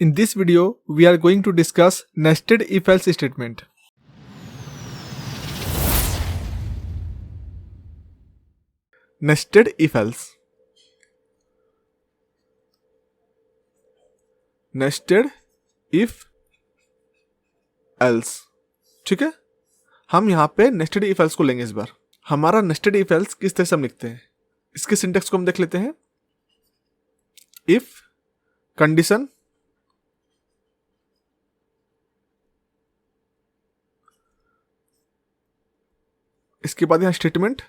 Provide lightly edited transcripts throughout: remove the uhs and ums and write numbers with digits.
In this video, we are going to discuss nested if-else statement. Nested if-else. Nested if-else. ठीक है, हम यहाँ पे nested if-else को लेंगे इस बार. हमारा nested if-else किस तरह से हम लिखते हैं, इसके सिंटेक्स को हम देख लेते हैं. if कंडीशन इसके बाद यहाँ स्टेटमेंट,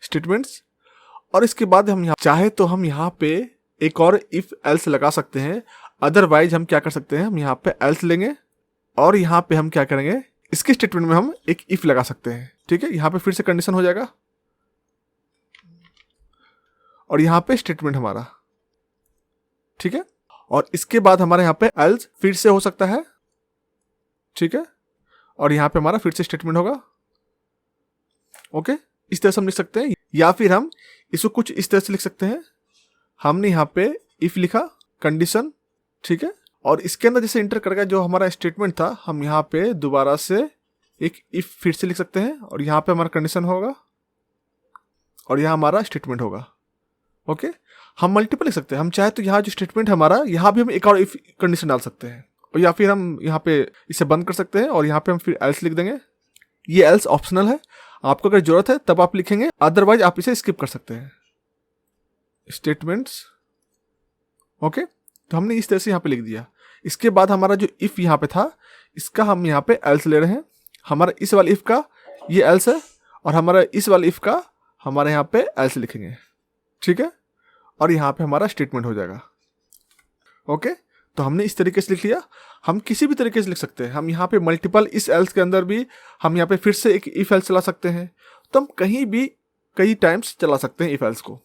स्टेटमेंट्स, और इसके बाद हम यहाँ चाहे तो हम यहाँ पे एक और इफ एल्स लगा सकते हैं. अदरवाइज हम क्या कर सकते हैं, हम यहाँ पे एल्स लेंगे और यहाँ पे हम क्या करेंगे, इसके स्टेटमेंट में हम एक इफ लगा सकते हैं. ठीक है, यहाँ पे फिर से कंडीशन हो जाएगा और यहाँ पे स्टेटमेंट हमारा. ठीक है, और इसके बाद हमारे यहाँ पे एल्स फिर से हो सकता है. ठीक है, और यहाँ पे हमारा फिर से स्टेटमेंट होगा. ओके, इस तरह से हम लिख सकते हैं, या फिर हम इसको कुछ इस तरह से लिख सकते हैं. हमने यहाँ पे इफ लिखा, कंडीशन, ठीक है, और इसके अंदर जैसे इंटर करेगा जो हमारा स्टेटमेंट था, हम यहाँ पे दोबारा से एक इफ फिर से लिख सकते हैं और यहाँ पे हमारा कंडीशन होगा और यहाँ हमारा स्टेटमेंट होगा. ओके, हम मल्टीपल लिख सकते हैं. हम चाहे तो यहाँ जो स्टेटमेंट हमारा, यहाँ भी हम एक और इफ कंडीशन डाल सकते हैं, और या फिर हम यहाँ पे इसे बंद कर सकते हैं और यहाँ पे हम फिर एल्स लिख देंगे. ये एल्स ऑप्शनल है, आपको अगर जरूरत है तब आप लिखेंगे, अदरवाइज आप इसे स्किप कर सकते हैं. स्टेटमेंट्स. ओके, तो हमने इस तरह से यहाँ पे लिख दिया. इसके बाद हमारा जो इफ यहाँ पे था, इसका हम यहाँ पे एल्स ले रहे हैं. हमारा इस वाले इफ का ये एल्स है और हमारा इस वाले इफ का हमारे यहाँ पे एल्स लिखेंगे. ठीक है, और यहाँ पे हमारा स्टेटमेंट हो जाएगा. ओके, तो हमने इस तरीके से लिख लिया. हम किसी भी तरीके से लिख सकते हैं. हम यहाँ पे मल्टीपल इस एल्स के अंदर भी हम यहाँ पे फिर से एक इफ एल्स चला सकते हैं. तो हम कहीं भी कई टाइम्स चला सकते हैं इफ एल्स को,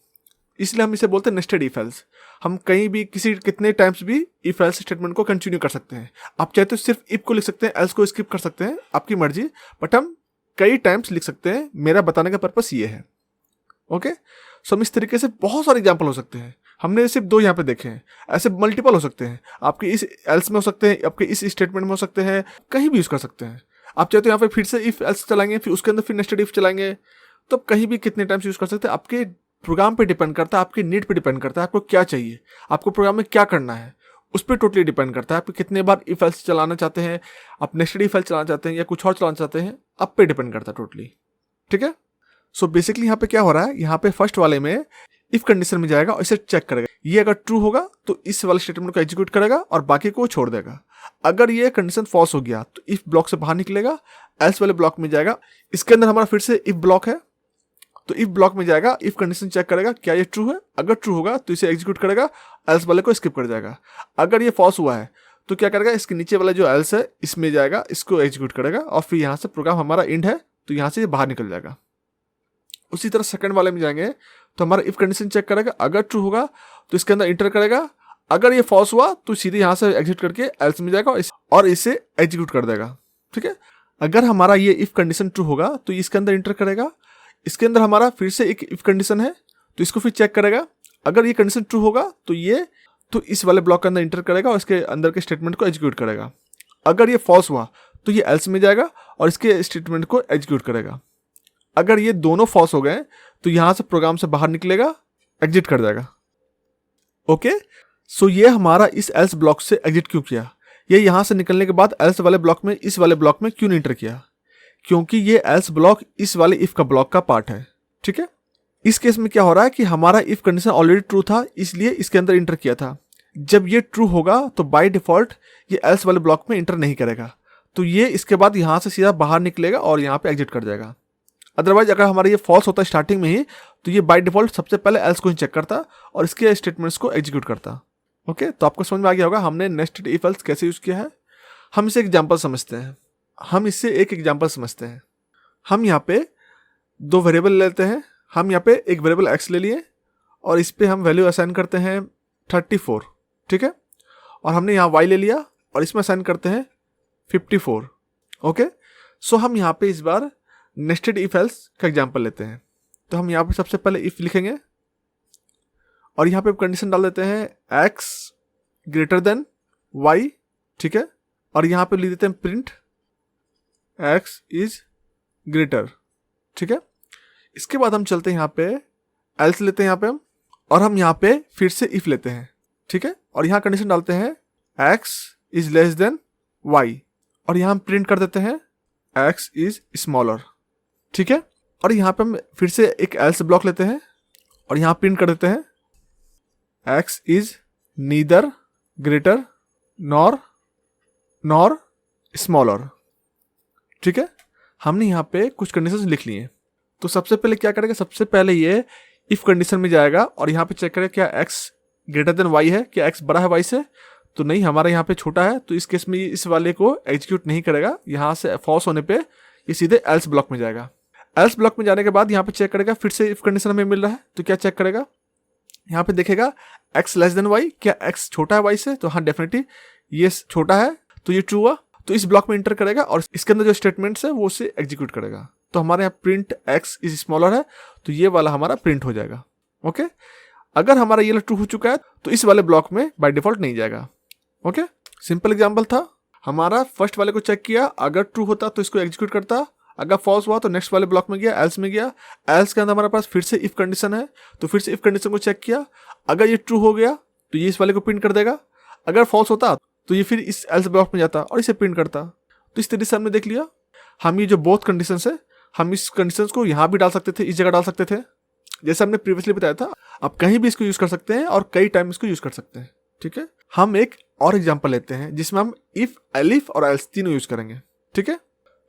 इसलिए हम इसे बोलते हैं नेस्टेड इफ एल्स. हम कहीं भी कितने टाइम्स भी इफ एल्स स्टेटमेंट को कंटिन्यू कर सकते हैं. आप चाहे तो सिर्फ इफ को लिख सकते हैं, एल्स को स्किप कर सकते हैं, आपकी मर्जी, बट हम कई टाइम्स लिख सकते हैं. मेरा बताने का पर्पस ये है. ओके, सो हम इस तरीके से बहुत सारे एग्जाम्पल हो सकते हैं. हमने सिर्फ 2 यहाँ पे देखे हैं, ऐसे मल्टीपल हो सकते हैं. आपके इस एल्स में हो सकते हैं, आपके इस स्टेटमेंट में हो सकते हैं, कहीं भी यूज़ कर सकते हैं. आप चाहे तो यहाँ पे फिर से इफ एल्स चलाएंगे, फिर उसके अंदर फिर नेस्टेड इफ चलाएंगे, तो आप कहीं भी कितने टाइम्स यूज़ कर सकते हैं. आपके प्रोग्राम पे डिपेंड करता है, आपकी नीड पे डिपेंड करता है, आपको क्या चाहिए, आपको प्रोग्राम में क्या करना है, उस पर टोटली डिपेंड करता है. आप कितने बार इफ एल्स चलाना चाहते हैं, आप नेस्टेड इफ एल्स चलाना चाहते हैं या कुछ और चलाना चाहते हैं, आप पे डिपेंड करता है टोटली. ठीक है, सो बेसिकली यहाँ पे क्या हो रहा है, यहाँ पे फर्स्ट वाले में इफ कंडीशन में जाएगा और इसे चेक करेगा. ये अगर ट्रू होगा तो इस वाले स्टेटमेंट को एग्जीक्यूट करेगा और बाकी को छोड़ देगा. अगर ये कंडीशन फॉल्स हो गया तो इफ ब्लॉक से बाहर निकलेगा, एल्स वाले ब्लॉक में जाएगा. इसके अंदर हमारा फिर से इफ ब्लॉक है, तो इफ ब्लॉक में जाएगा, इफ कंडीशन चेक करेगा क्या ये ट्रू है. अगर ट्रू होगा तो इसे एग्जीक्यूट करेगा, एल्स वाले को स्किप कर जाएगा. अगर ये फॉल्स हुआ है तो क्या करेगा, इसके नीचे वाला जो एल्स है इसमें जाएगा, इसको एग्जीक्यूट करेगा और फिर यहाँ से प्रोग्राम हमारा एंड है तो यहाँ से बाहर निकल जाएगा. उसी तरह सेकंड वाले में जाएंगे तो हमारा इफ कंडीशन चेक करेगा, अगर ट्रू होगा तो इसके अंदर इंटर करेगा. अगर ये फॉल्स हुआ तो सीधे यहाँ से एग्जिट करके एल्स में जाएगा और इसे एग्जीक्यूट कर देगा. ठीक है, अगर हमारा ये इफ कंडीशन ट्रू होगा तो इसके अंदर इंटर करेगा. इसके अंदर हमारा फिर से एक इफ कंडीशन है तो इसको फिर चेक करेगा. अगर ये कंडीशन ट्रू होगा तो इस वाले ब्लॉक के अंदर इंटर करेगा और इसके अंदर के स्टेटमेंट को एग्जीक्यूट करेगा. अगर ये फॉल्स हुआ तो ये एल्स में जाएगा और इसके स्टेटमेंट को एग्जीक्यूट करेगा. अगर ये दोनों फॉल्स हो गए तो यहाँ से प्रोग्राम से बाहर निकलेगा, एग्जिट कर जाएगा. ओके, सो ये हमारा इस एल्स ब्लॉक से एग्जिट क्यों किया, ये यहाँ से निकलने के बाद एल्स वाले ब्लॉक में इस वाले ब्लॉक में क्यों नहीं इंटर किया, क्योंकि ये एल्स ब्लॉक इस वाले इफ का ब्लॉक का पार्ट है. ठीक है, इस केस में क्या हो रहा है कि हमारा इफ कंडीशन ऑलरेडी ट्रू था, इसलिए इसके अंदर इंटर किया था. जब ये ट्रू होगा तो बाय डिफॉल्ट ये एल्स वाले ब्लॉक में इंटर नहीं करेगा, तो ये इसके बाद यहाँ से सीधा बाहर निकलेगा और यहाँ पे एग्जिट कर जाएगा. अदरवाइज अगर हमारा ये फॉल्स होता है स्टार्टिंग में ही तो ये बाय डिफॉल्ट सबसे पहले एल्स को ही चेक करता और इसके स्टेटमेंट्स को एग्जीक्यूट करता. ओके, तो आपको समझ में आ गया होगा हमने नेस्टेड इफ एल्स कैसे यूज़ किया है. हम इसे एग्जांपल समझते हैं. हम यहाँ पे 2 वेरिएबल लेते हैं. हम यहाँ पे एक वेरिएबल एक्स ले लिए और इस पर हम वैल्यू असाइन करते हैं 34. ठीक है, और हमने यहाँ वाई ले लिया और इसमें असाइन करते हैं 54. ओके, सो हम यहाँ पे इस बार नेस्टेड इफ एल्स का एग्जांपल लेते हैं. तो हम यहाँ पे सबसे पहले इफ लिखेंगे और यहाँ पे कंडीशन डाल देते हैं x ग्रेटर देन y, ठीक है, और यहाँ पे लिख देते हैं प्रिंट x इज ग्रेटर, ठीक है। इसके बाद हम चलते हैं यहाँ पे एल्स लेते हैं यहाँ पे हम, और हम यहाँ पे फिर से इफ लेते हैं, ठीक है, और यहाँ कंडीशन डालते हैं x is less than y, और यहाँ हम प्रिंट कर देते हैं x इज स्मॉलर, ठीक है। और यहाँ पे हम फिर से एक एल्स ब्लॉक लेते हैं और यहाँ प्रिंट कर देते हैं x is neither greater nor smaller, ठीक है। हमने यहाँ पे कुछ कंडीशंस लिख ली हैं। तो सबसे पहले क्या करेगा, सबसे पहले ये इफ कंडीशन में जाएगा और यहाँ पे चेक करेगा क्या x ग्रेटर देन y है, क्या x बड़ा है y से, तो नहीं, हमारा यहाँ पे छोटा है, तो इस केस में इस वाले को एग्जीक्यूट नहीं करेगा। यहाँ से फॉल्स होने पे ये सीधे एल्स ब्लॉक में जाएगा। एल्स ब्लॉक में जाने के बाद यहाँ पे चेक करेगा फिर से इफ कंडीशन हमें मिल रहा है, तो क्या चेक करेगा, यहाँ पे देखेगा x लेस देन y, क्या x छोटा है y से, तो हाँ डेफिनेटली ये छोटा है, तो ये ट्रू हुआ। तो इस ब्लॉक में इंटर करेगा और इसके अंदर जो स्टेटमेंट्स है वो उसे एग्जीक्यूट करेगा। तो हमारे यहाँ प्रिंट x इज स्मॉलर है, तो ये वाला हमारा प्रिंट हो जाएगा। ओके, अगर हमारा ये ट्रू हो चुका है तो इस वाले ब्लॉक में बाय डिफॉल्ट नहीं जाएगा। ओके, सिंपल एग्जांपल था हमारा। फर्स्ट वाले को चेक किया, अगर ट्रू होता तो इसको एग्जीक्यूट करता, अगर फॉल्स हुआ तो नेक्स्ट वाले ब्लॉक में गया, एल्स में गया। एल्स के अंदर हमारे पास फिर से इफ कंडीशन है, तो फिर से इफ कंडीशन को चेक किया, अगर ये ट्रू हो गया तो ये इस वाले को प्रिंट कर देगा, अगर फॉल्स होता तो ये फिर इस एल्स ब्लॉक में जाता और इसे प्रिंट करता। तो इस तरीके से हमने देख लिया, हम ये जो बोथ कंडीशंस है, हम इस कंडीशंस को यहाँ भी डाल सकते थे, इस जगह डाल सकते थे, जैसे हमने प्रीवियसली बताया था। आप कहीं भी इसको यूज कर सकते हैं और कई टाइम इसको यूज कर सकते हैं, ठीक है। हम एक और एग्जांपल लेते हैं जिसमें हम इफ, एलिफ और एल्स तीनों यूज करेंगे, ठीक है।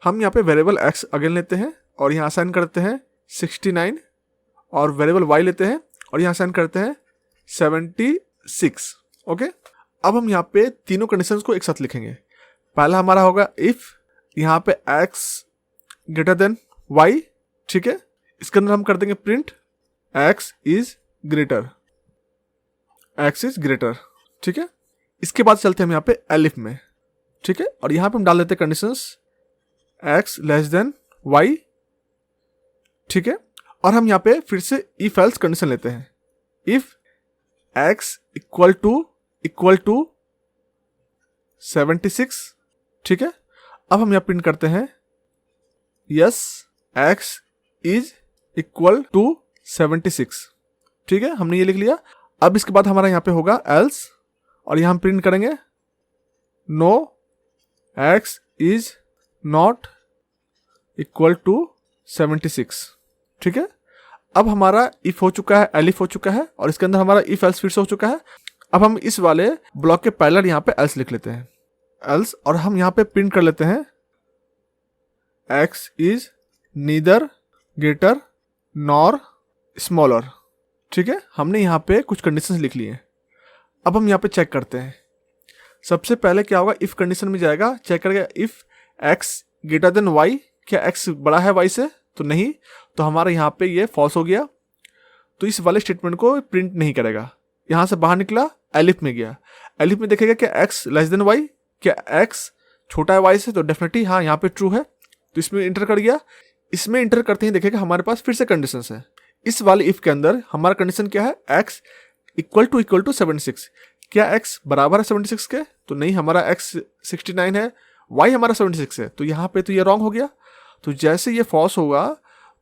हम यहाँ पे वेरिएबल x अगेन लेते हैं और यहाँ असाइन करते हैं 69, और वेरिएबल y लेते हैं और यहाँ असाइन करते हैं 76। ओके, अब हम यहाँ पे तीनों कंडीशंस को एक साथ लिखेंगे। पहला हमारा होगा इफ, यहाँ पे x ग्रेटर देन y, ठीक है। इसके अंदर हम कर देंगे प्रिंट x इज ग्रेटर, ठीक है। इसके बाद चलते हैं हम यहाँ पे एलिफ में, ठीक है, और यहाँ पे हम डाल देते हैं conditions x less than y, ठीक है। और हम यहाँ पे फिर से इफ एल्स कंडीशन लेते हैं, इफ x इक्वल टू 76, ठीक है। अब हम यहाँ प्रिंट करते हैं yes x is equal to 76, ठीक है, हमने ये लिख लिया। अब इसके बाद हमारा यहाँ पे होगा एल्स, और यहाँ हम प्रिंट करेंगे no x is not equal to 76, ठीक है। अब हमारा इफ हो चुका है, एलिफ हो चुका है, और इसके अंदर हमारा इफ एल्स फिर से हो चुका है। अब हम इस वाले ब्लॉक के पहले यहाँ पे एल्स लिख लेते हैं, एल्स, और हम यहाँ पे प्रिंट कर लेते हैं x is neither greater nor smaller, ठीक है। हमने यहाँ पे कुछ कंडीशंस लिख ली हैं। अब हम यहाँ पे चेक करते हैं। सबसे पहले क्या होगा, इफ कंडीशन में जाएगा, चेक करेगा if x greater than y, क्या x बड़ा है y से, तो नहीं, तो हमारा यहाँ पे ये फॉल्स हो गया, तो इस वाले स्टेटमेंट को प्रिंट नहीं करेगा। यहाँ से बाहर निकला, एलिफ में गया, एलिफ में देखेगा क्या x लेस देन y, क्या x छोटा है y से, तो डेफिनेटली हाँ यहाँ पे ट्रू है, तो इसमें इंटर कर गया। इसमें इंटर करते ही देखेगा हमारे पास फिर से कंडीशन है। इस वाले इफ के अंदर हमारा कंडीशन क्या है, x इक्वल टू 76, क्या x बराबर है 76 के, तो नहीं, हमारा x 69 है, y हमारा 76 है, तो यहाँ पे तो ये रॉन्ग हो गया। तो जैसे ये फॉल्स होगा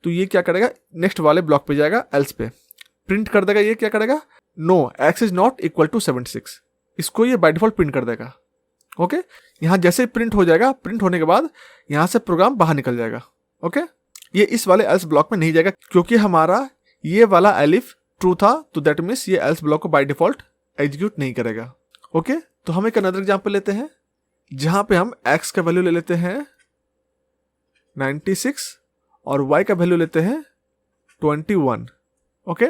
तो ये क्या करेगा, नेक्स्ट वाले ब्लॉक पे जाएगा, एल्स पे प्रिंट कर देगा, ये क्या करेगा, no x is not equal to 76, इसको ये बाय डिफॉल्ट प्रिंट कर देगा। ओके, यहाँ जैसे प्रिंट हो जाएगा, प्रिंट होने के बाद यहाँ से प्रोग्राम बाहर निकल जाएगा। ओके, ये इस वाले एल्स ब्लॉक में नहीं जाएगा क्योंकि हमारा ये वाला एलिफ ट्रू था, तो दैट मीन्स ये एल्स ब्लॉक को बाय डिफॉल्ट एग्जीक्यूट नहीं करेगा। ओके, तो हम एक अनदर एग्जांपल लेते हैं जहां पे हम x का वैल्यू ले लेते हैं 96 और y का वैल्यू लेते हैं 21। ओके,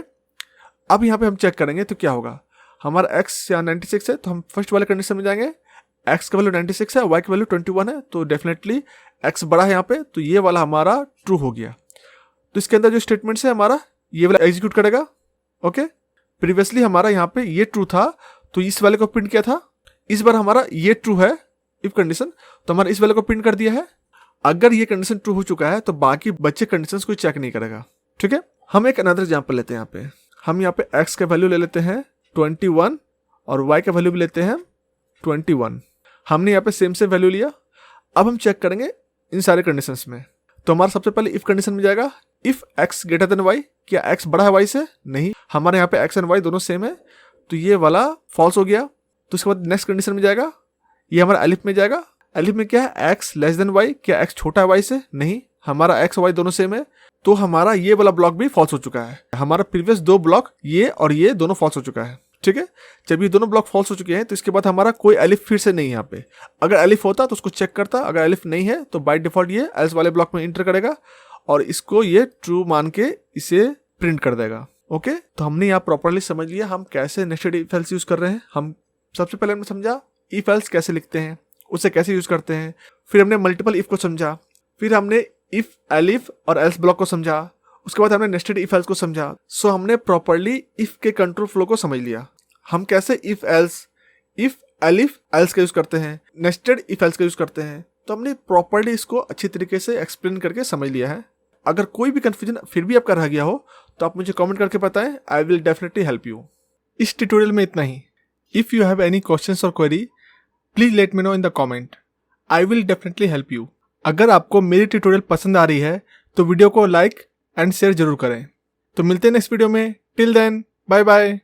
अब यहाँ पे हम चेक करेंगे तो क्या होगा, हमारा x या 96 है, तो हम फर्स्ट वाले कंडीशन में जाएंगे, x का वैल्यू 96 है, y का वैल्यू 21 है, तो डेफिनेटली x बड़ा है यहाँ पे, तो ये वाला हमारा ट्रू हो गया। तो इसके अंदर जो स्टेटमेंट्स है हमारा ये वाला एग्जीक्यूट करेगा। ओके, प्रीवियसली हमारा यहाँ पे ये ट्रू था, तो इस वाले को प्रिंट किया था, इस बार हमारा ये ट्रू है इफ कंडीशन, तो हमारा इस वाले को प्रिंट कर दिया है। अगर ये कंडीशन ट्रू हो चुका है तो बाकी बच्चे कंडीशंस कोई चेक नहीं करेगा। ठीक है, हम एक अनदर एग्जांपल लेते हैं। यहाँ पे हम यहाँ पे x का वैल्यू ले लेते हैं 21 और y का वैल्यू भी लेते हैं 21। हमने यहाँ पे सेम से वैल्यू लिया। अब हम चेक करेंगे इन सारे कंडीशंस में। तो हमारा सबसे पहले इफ कंडीशन में जाएगा if x greater than y, क्या x बड़ा है y से? नहीं, हमारे यहाँ पे x एंड y दोनों सेम है, तो ये वाला फॉल्स हो गया। तो उसके बाद नेक्स्ट कंडीशन में जाएगा, ये हमारा एलिफ में जाएगा। एलिफ में क्या है? x लेस देन y, क्या x छोटा है y से? नहीं, हमारा x y दोनों सेम है, तो हमारा ये वाला ब्लॉक भी फॉल्स हो चुका है। हमारा प्रीवियस दो ब्लॉक ये और ये दोनों फॉल्स हो चुका है। ठीक है, जब ये दोनों ब्लॉक फॉल्स हो चुके हैं तो इसके बाद हमारा कोई एलिफ फिर से नहीं है यहाँ पे। अगर एलिफ होता तो उसको चेक करता, अगर एलिफ नहीं है तो बाय डिफॉल्ट ये एल्स वाले ब्लॉक में इंटर करेगा और इसको ये ट्रू मान के इसे प्रिंट कर देगा। ओके, तो हमने यहाँ प्रॉपरली समझ लिया हम कैसे नेस्टेड इफ एल्स यूज कर रहे हैं। हम सबसे पहले हमने समझा इफ एल्स कैसे लिखते हैं, उसे कैसे यूज करते हैं। फिर हमने मल्टीपल इफ को समझा, फिर हमने इफ एलिफ और एल्स ब्लॉक को समझा, उसके बाद हमने नेस्टेड इफ एल्स को समझा। सो हमने प्रॉपरली इफ के कंट्रोल फ्लो को समझ लिया। हम कैसे इफ एलिफ एल्स का यूज करते हैं, नेस्टेड इफ एल्स का यूज करते हैं, तो हमने प्रॉपरली इसको अच्छी तरीके से एक्सप्लेन करके समझ लिया है। अगर कोई भी कंफ्यूजन फिर भी आपका रह गया हो तो आप मुझे कमेंट करके बताएं, I will definitely help you. इस ट्यूटोरियल में इतना ही। If you have any questions or query please let me know in the comment, I will definitely help you. अगर आपको मेरी ट्यूटोरियल पसंद आ रही है तो वीडियो को लाइक एंड शेयर जरूर करें। तो मिलते हैं नेक्स्ट वीडियो में। Till then, bye bye.